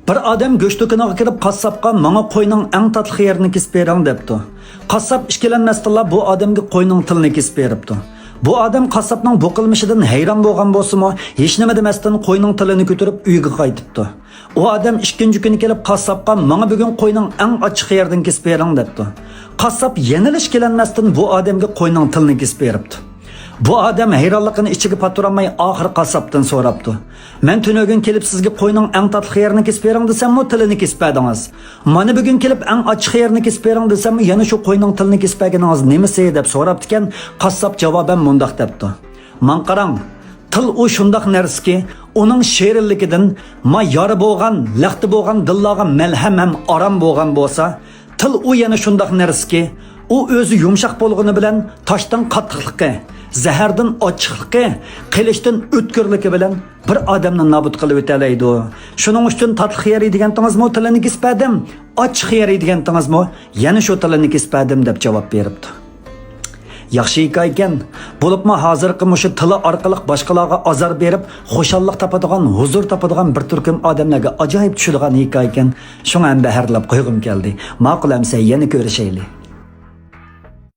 Bir odam go'sht do'koniga kirib qassobga "Menga qo'yning eng tatli yerini kesib bering" debdi. Qassob ishkilanmasdilla bu odamga qo'yning tilini kesib beribdi. Bu odam qassobning bu qilmishidan hayron bo'lgan bo'lsa-mu, hech nima demasdan qo'yning tilini ko'tarib uyiga qaytibdi. O odam ikkinchi kuni kelib qassobga "Menga bugun qo'yning eng ochiq yeridan kesib bering" debdi. Qassob yana ishkilanmasdan bu odamga qo'yning tilini kesib beribdi. Bu odam hayronligini ichiga paturolmay oxir qassobdan so'rabdi. "Men tunugun kelib sizga qo'yning eng tatli yerini kesib bering desam-mu, tilini kesib berdingiz. Mana bugun kelib eng ochiq yerini kesib bering desam-mu, yana shu qo'yning tilini kesib berganingiz nimasi?" deb so'rabdi ekan, qassob javoban mundaq debdi. "Man qarang, til u shundoq narsaki, uning she'rligidan ma yori bo'lgan, laxti bo'lgan dillarga malham ham orom bo'lgan bo'lsa, til u yana shundoq narsaki, u o'zi yumshoq bo'lgani bilan toshdan qattiqligi, zahardan ochiqligi, qilishdan o'tkirligi bilan bir odamni nobud qilib o'talaydi. Shuning uchun tatli yeri degantingizmi, tilini kespadim, ochiq yeri degantingizmi, yana shu tilini kespadim" deb javob beribdi. Yaxshi hikoya ekan. Bo'libmi hozirgi mushu tili orqali boshqalarga azor berib, xushallik topadigan, huzur topadigan bir turkum odamlarga ajoyib tushilgan hikoya ekan. Shunga ham baharlab qo'yg'im keldi. Ma'qul amsa yana ko'rishaylik.